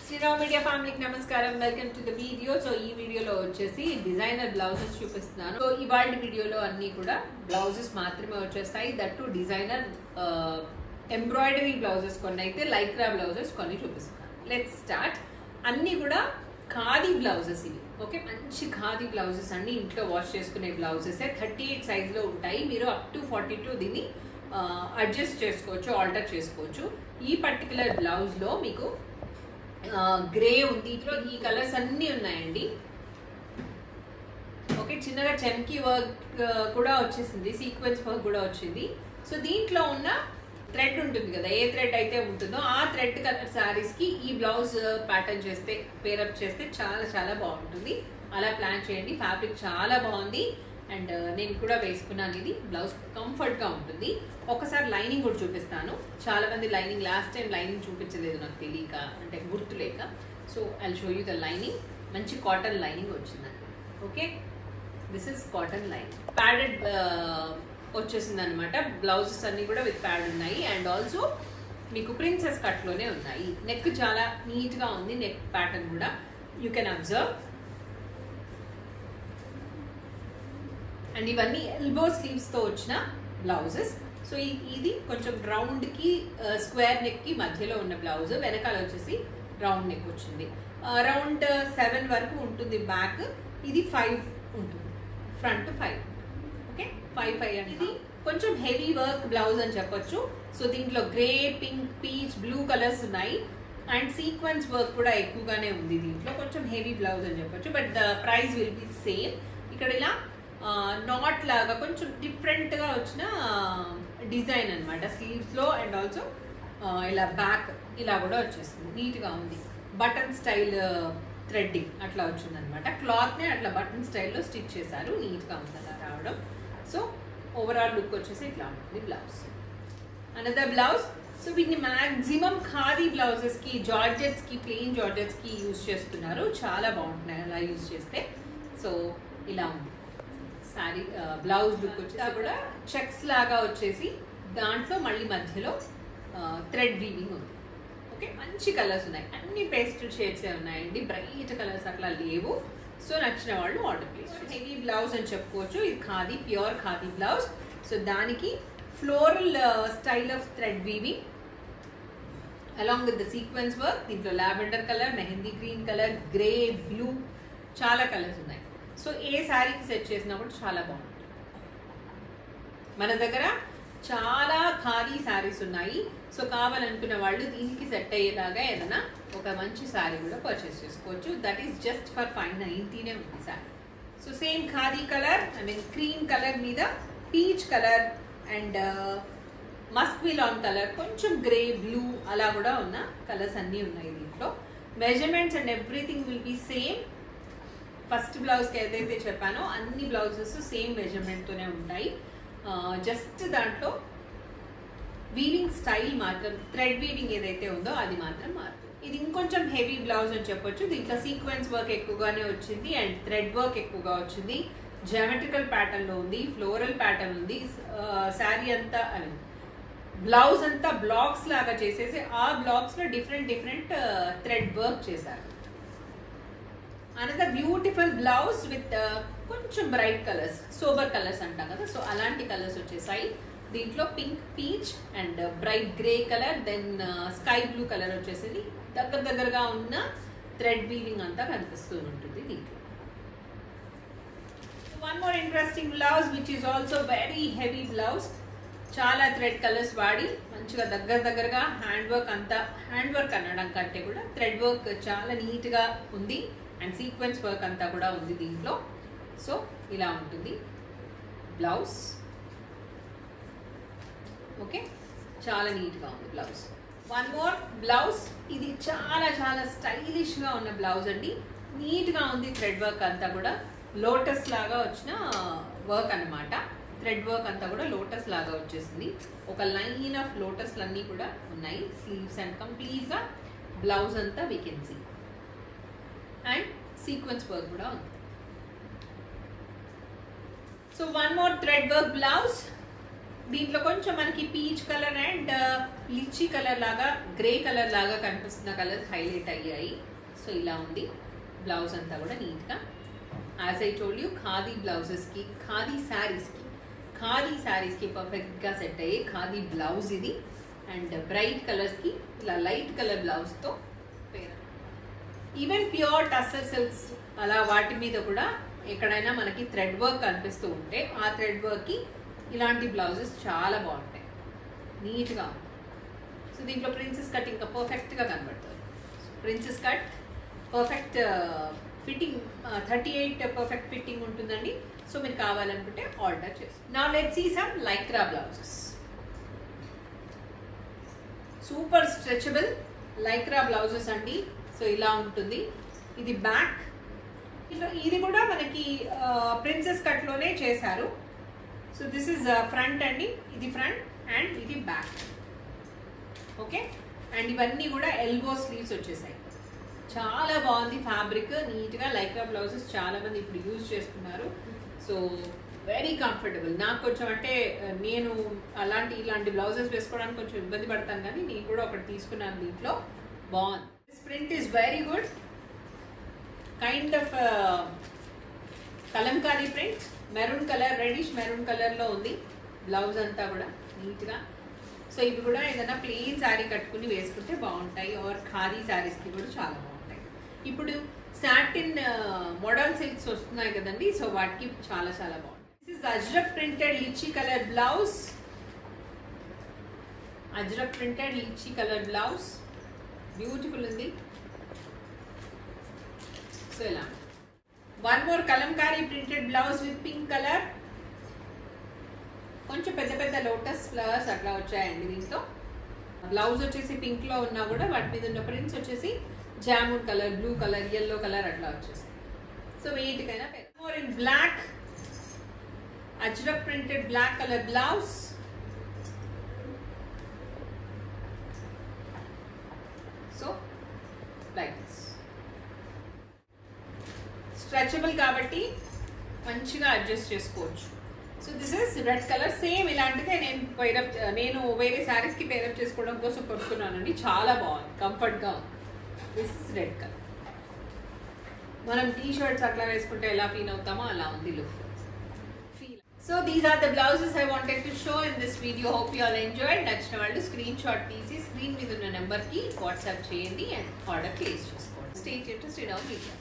Shriram Media Family ki namaskaram. Welcome to the video. So ee video lo vachesi designer blouses chupistunanu. So ivalti video lo anni kuda blouses maatrame vachestayi. That too designer embroidery blouses konni aithe lycra blouses konni chupistunanu. Let's start. Anni kuda khadi blouses ivi. Okay, manchi khadi blouses anni intlo wash cheskune blouses 38 size lo untayi. Meeru up to 42 dini adjust chesukochu, alter chesukochu. Ee particular blouse lo meeku grey ఉంది. ఈ colours అన్నీ ఉన్నాయండి. Okay, చిన్నగా చమ్కీ work కూడా వచ్చేసింది, sequence work కూడా వచ్చింది. So దీంట్లో ఉన్న థ్రెడ్ ఉంటుంది కదా, ఏ థ్రెడ్ అయితే ఉంటుందో ఆ థ్రెడ్ కలర్ శారీస్ కి ఈ బ్లౌజ్ ప్యాటర్న్ చేస్తే, పేరప్ చేస్తే చాలా చాలా బాగుంటుంది. అలా ప్లాన్ చేయండి. ఫ్యాబ్రిక్ చాలా బాగుంది అండ్ నేను కూడా వేసుకున్నాను. ఇది బ్లౌజ్ కంఫర్ట్ గా ఉంటుంది. ఒకసారి లైనింగ్ కూడా చూపిస్తాను. చాలా మంది లైనింగ్ లాస్ట్ టైం లైనింగ్ చూపించలేదు, నాకు తెలియక, అంటే గుర్తులేక. So I show you the lining. మంచి కాటన్ లైనింగ్ వచ్చిందండి. Okay, this is cotton lining. Padded వచ్చేసింది అనమాట. బ్లౌజెస్ అన్ని కూడా విత్ ప్యాడ్ ఉన్నాయి అండ్ ఆల్సో మీకు ప్రిన్సెస్ కట్ లోనే ఉన్నాయి. నెక్ చాలా నీట్ గా ఉంది. నెక్ ప్యాటర్న్ కూడా యూ కెన్ అబ్జర్వ్. అండ్ ఇవన్నీ ఎల్బో స్లీవ్స్ తో వచ్చిన బ్లౌజెస్. సో ఇది కొంచెం రౌండ్ కి స్క్వేర్ నెక్ కి మధ్యలో ఉన్న బ్లౌజ్. వెనకాల వచ్చేసి రౌండ్ నెక్ వచ్చింది. అరౌండ్ 7 వరకు ఉంటుంది బ్యాక్. ఇది 5 ఉంటుంది, ఫ్రంట్ 5. ఓకే, 5 అండి. ఇది కొంచెం హెవీ వర్క్ బ్లౌజ్ అని చెప్పొచ్చు. సో దీంట్లో grey, pink, peach, blue colours ఉన్నాయి అండ్ సీక్వెన్స్ వర్క్ కూడా ఎక్కువగానే ఉంది. దీంట్లో కొంచెం హెవీ బ్లౌజ్ అని చెప్పొచ్చు. But the price will be same. ఇక్కడ ఇలా నాట్ లాగా కొంచెం డిఫరెంట్ గా వచ్చిన డిజైన్ అనమాట స్లీవ్స్ లో. అండ్ ఆల్సో ఇలా బ్యాక్ ఇలా కూడా వచ్చేస్తుంది, నీట్ గా ఉంది. బటన్ స్టైల్ థ్రెడ్డింగ్ అట్లా వచ్చింది అనమాట. క్లాత్ నే అట్లా బటన్ స్టైల్లో స్టిచ్ చేశారు. నీట్ గా ఉంది అలా రావడం. సో ఓవరాల్ లుక్ వచ్చేసి ఇట్లా ఉంటుంది బ్లౌజ్. Another blouse. సో వీటిని మాక్సిమం ఖాదీ బ్లౌజెస్ కి, జార్జెట్స్ కి, ప్లెయిన్ జార్జెట్స్ కి యూజ్ చేస్తున్నారు. చాలా బాగుంటున్నాయి అలా యూజ్ చేస్తే. సో ఇలా ఉంది సారీ. బ్లౌజ్ లుక్ వచ్చేసి కూడా చెక్స్ లాగా వచ్చేసి దాంట్లో మళ్ళీ మధ్యలో థ్రెడ్ వీవింగ్ ఉంది. ఓకే, మంచి కలర్స్ ఉన్నాయి. అన్ని పేస్టల్ షేడ్స్ ఉన్నాయండి, బ్రైట్ కలర్స్ అట్లా లేవు. సో నచ్చిన వాళ్ళు ఆర్డర్ ప్లేస్. హెవీ బ్లౌజ్ అని చెప్పుకోవచ్చు. ఇది khadi, pure khadi blouse. So దానికి floral style of thread weaving along with the sequence work. దీంట్లో lavender colour, mehndi green colour, grey, blue, చాలా కలర్స్ ఉన్నాయి. సో ఏ శారీకి సెట్ చేసినా కూడా చాలా బాగుంటుంది. మన దగ్గర చాలా ఖాదీ శారీస్ ఉన్నాయి. సో కావాలనుకున్న వాళ్ళు దీనికి సెట్ అయ్యేలాగా ఏదైనా ఒక మంచి శారీ కూడా పర్చేస్ చేసుకోవచ్చు. దట్ ఈస్ జస్ట్ ఫర్ 590 ఉంది sari. So same khadi colour, I mean cream colour మీద పీచ్ కలర్ అండ్ మస్క్ విలాన్ కలర్, కొంచెం గ్రే, బ్లూ అలా కూడా ఉన్న కలర్స్ అన్నీ ఉన్నాయి దీంట్లో. Measurements and everything will be same. First బ్లౌజ్కి ఏదైతే చెప్పానో అన్ని బ్లౌజెస్ సేమ్ మెజర్మెంట్తోనే ఉంటాయి. జస్ట్ దాంట్లో వీవింగ్ స్టైల్ మాత్రం, థ్రెడ్ వీవింగ్ ఏదైతే ఉందో అది మాత్రం మారుతుంది. ఇది ఇంకొంచెం హెవీ బ్లౌజ్ అని చెప్పొచ్చు. దీంట్లో సీక్వెన్స్ వర్క్ ఎక్కువగానే వచ్చింది అండ్ థ్రెడ్ వర్క్ ఎక్కువగా వచ్చింది. జామెట్రికల్ ప్యాటర్న్ లో ఉంది, ఫ్లోరల్ ప్యాటర్న్ ఉంది. శారీ అంతా, ఐ మీన్ బ్లౌజ్ అంతా బ్లాక్స్ లాగా చేసేసి ఆ బ్లాక్స్ లో డిఫరెంట్ డిఫరెంట్ థ్రెడ్ వర్క్ చేశారు. అనదర్ బ్యూటిఫుల్ బ్లౌజ్ విత్ కొంచెం బ్రైట్ కలర్స్, సోబర్ కలర్స్ అంటాం కదా. సో అలాంటి కలర్స్ వచ్చేసాయి. దీంట్లో pink, peach and bright grey colour, then sky blue colour వచ్చేసింది. దగ్గరగా ఉన్న థ్రెడ్ వీవింగ్ అంతా కనిపిస్తూ ఉంటుంది దీంట్లో. One more interesting blouse which is also very heavy blouse. చాలా థ్రెడ్ కలర్స్ వాడి మంచిగా దగ్గరగా హ్యాండ్ వర్క్ అంతా, హ్యాండ్ వర్క్ అనడం కంటే కూడా థ్రెడ్ వర్క్ చాలా నీట్ గా ఉంది అండ్ సీక్వెన్స్ వర్క్ అంతా కూడా ఉంది దీంట్లో. సో ఇలా ఉంటుంది బ్లౌజ్. ఓకే, చాలా నీట్గా ఉంది బ్లౌజ్. One more blouse. ఇది చాలా చాలా స్టైలిష్ గా ఉన్న బ్లౌజ్ అండి. నీట్గా ఉంది. థ్రెడ్ వర్క్ అంతా కూడా లోటస్ లాగా వచ్చిన వర్క్ అనమాట. థ్రెడ్ వర్క్ అంతా కూడా లోటస్ లాగా వచ్చేసింది. ఒక లైన్ ఆఫ్ లోటస్లు అన్నీ కూడా ఉన్నాయి. స్లీవ్స్ అండ్ కంప్లీట్ గా బ్లౌజ్ అంతా we can see and sequence work కూడా ఉంది. So one more thread work blouse. దీంట్లో కొంచెం మనకి peach colour and lychee colour లాగా గ్రే కలర్ లాగా కనిపిస్తున్న కలర్స్ హైలైట్ అయ్యాయి. సో ఇలా ఉంది బ్లౌజ్ అంతా కూడా నీట్గా. As I told you khadi బ్లౌజెస్కి, ఖాదీ శారీస్కి పర్ఫెక్ట్గా సెట్ అయ్యే ఖాదీ బ్లౌజ్ ఇది. అండ్ బ్రైట్ కలర్స్కి ఇలా లైట్ కలర్ బ్లౌజ్తో పేరు. ఈవెన్ ప్యూర్ టస్సర్ సిల్క్స్ అలా వాటి మీద కూడా ఎక్కడైనా మనకి థ్రెడ్ వర్క్ కనిపిస్తూ ఉంటే ఆ థ్రెడ్ వర్క్కి ఇలాంటి బ్లౌజెస్ చాలా బాగుంటాయి, నీట్గా. సో దీంట్లో ప్రిన్సెస్ కట్ ఇంకా పర్ఫెక్ట్గా కనబడుతుంది. Princess cut perfect fitting 38 perfect fitting ఉంటుందండి. సో మీరు కావాలనుకుంటే ఆర్డర్ చేసి. Now let's see some lycra blouses. Super stretchable lycra blouses అండి. సో ఇలా ఉంటుంది. ఇది బ్యాక్, ఇది కూడా మనకి ప్రిన్సెస్ కట్లోనే చేశారు. సో దిస్ ఇస్ ఫ్రంట్ అండి, ఇది ఫ్రంట్ అండ్ ఇది బ్యాక్. ఓకే, అండ్ ఇవన్నీ కూడా ఎల్బో స్లీవ్స్ వచ్చేసాయి. చాలా బాగుంది ఫ్యాబ్రిక్, నీట్గా. లైక్రా బ్లౌజెస్ చాలా మంది ఇప్పుడు యూజ్ చేస్తున్నారు. So very comfortable. నాకు కొంచెం అంటే నేను ఇలాంటి బ్లౌజెస్ వేసుకోవడానికి కొంచెం ఇబ్బంది పడతాను, కానీ నేను కూడా ఒకటి తీసుకున్నాను. దీంట్లో బాగుంది. This print is very good. Kind of Kalamkari print, maroon colour, reddish maroon కలర్లో ఉంది బ్లౌజ్ అంతా కూడా నీట్గా. సో ఇవి కూడా ఏదైనా ప్లెయిన్ శారీ కట్టుకుని వేసుకుంటే బాగుంటాయి, ఆర్ ఖాదీ శారీస్కి కూడా చాలా బాగుంటాయి. ఇప్పుడు సాటిన్ మోడల్ సిల్క్స్ వస్తున్నాయి కదండి, సో వాటికి చాలా చాలా బాగుంటాయి. This is Ajrak printed lychee colour blouse. Ajrak printed lychee colour blouse beautiful ఉంది. సో ఇలా one more Kalamkari printed blouse with pink colour. కొంచెం పెద్ద పెద్ద లోటస్ ఫ్లవర్స్ అట్లా వచ్చాయండి దీంతో. బ్లౌజ్ వచ్చేసి పింక్లో ఉన్నా కూడా వాటి మీద ఉన్న ప్రింట్స్ వచ్చేసి jamun colour, blue colour, yellow colour అట్లా వచ్చేసాయి. సో వీటికైనా more in black, Ajrakh printed black colour blouse. So like this. Stretchable కాబట్టి మంచిగా అడ్జస్ట్ చేసుకోవచ్చు. So this is red colour. Same ఇలాంటిదే నేను వేరే శారీస్కి పేరప్ చేసుకోవడం కోసం కొనుక్కున్నానండి. చాలా బాగుంది, కంఫర్ట్గా ఉంది. This is red colour. మనం టీ షర్ట్స్ అట్లా వేసుకుంటే ఎలా ఫీల్ అవుతామో అలా ఉంది look. So these are the blouses I wanted to show in this video. Hope you all enjoy. నచ్చిన వాళ్ళు స్క్రీన్ షాట్ తీసి స్క్రీన్ మీద ఉన్న నెంబర్కి వాట్సాప్ చేయండి అండ్ ఆర్డర్ ప్లేస్ చేసుకోండి. Stay tuned to Shriram media.